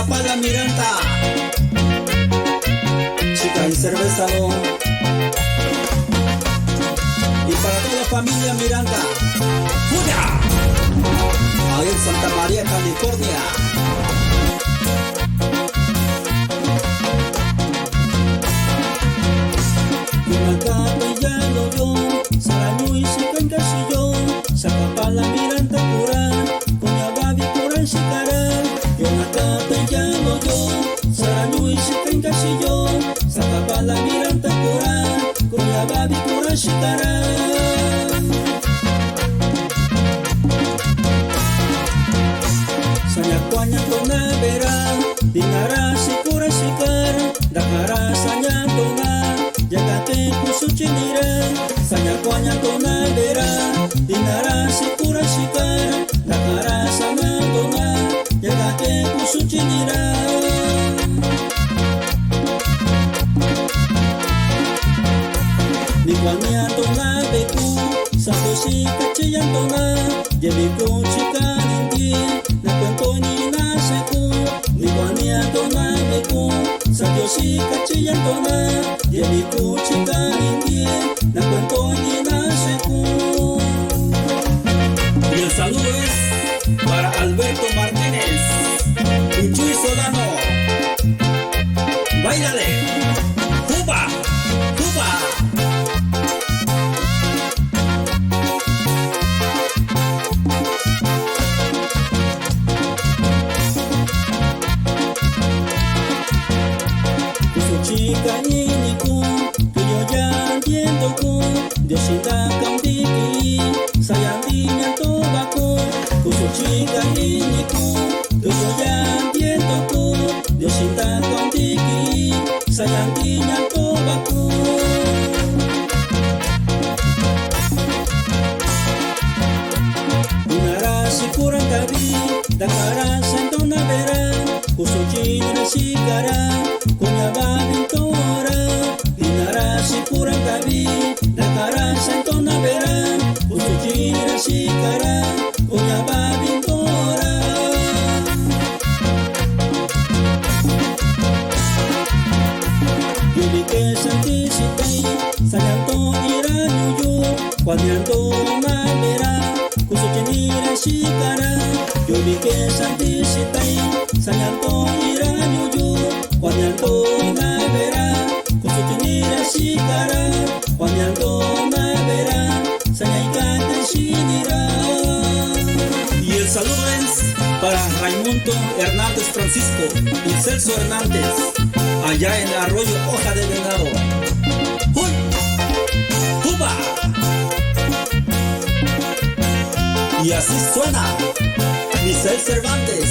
Zacapala Miranda. Chica y cerveza no. Y para toda la familia Miranda. ¡Fuya! Ahí en Santa María, California. Zacapala Miranda Kurang, Konya babi Kurang sekarang. Yonakata jalo yo, saranyui sekarang kasih yo. Zacapala Miranda Kurang, Konya babi Kurang sekarang. Sanya kuanya tona bera, dinara si Kurang sekarang. Dakara sanya tona, jaga te kusuci nira. Sanya kuanya tona bera, dinara si Kurang sekarang. Dakara sana tona, jaga te kusuci nira. Nikuanya tona beku, satu si kaciyang tona. Jadi ku cika ninti, na kwento ni naseku. Nikuanya tona beku, satu si kaciyang tona. Jadi ku cika ninti, na kwento ni naseku. Y el saludo es para Alberto Martínez y Chuy Solano. ¡Báilale! ¡Cuba! ¡Cuba! Chica ini ku, tuyo ya entiendo ku. Dios cinta kang tiki, sayang dinya tobaku. Kusu chica ini ku, tuyo ya entiendo ku. Dios cinta kang tiki, sayang dinya tobaku. Dinara si Kurang kabi, dakara santona bera. Kusu chica si gara. Kunya babi tora, dinara si Kurang kabi, dakara santona bera, usuchira si kara, kunya babi tora. Yuli ke santi sitai, sayanto ira nyuyu, kuanyanto mabera, kusuchinira si kara. Yuli ke santi sitai, sayanto ira nyuyu. Cuando me verá, con su tinira shikara. Cuando me verá, sañaikata shinira. Y el saludo es para Raimundo Hernández Francisco y Celso Hernández, allá en Arroyo Hoja de Venado. ¡Uy! ¡Cuba! Y así suena Misael Cervantes.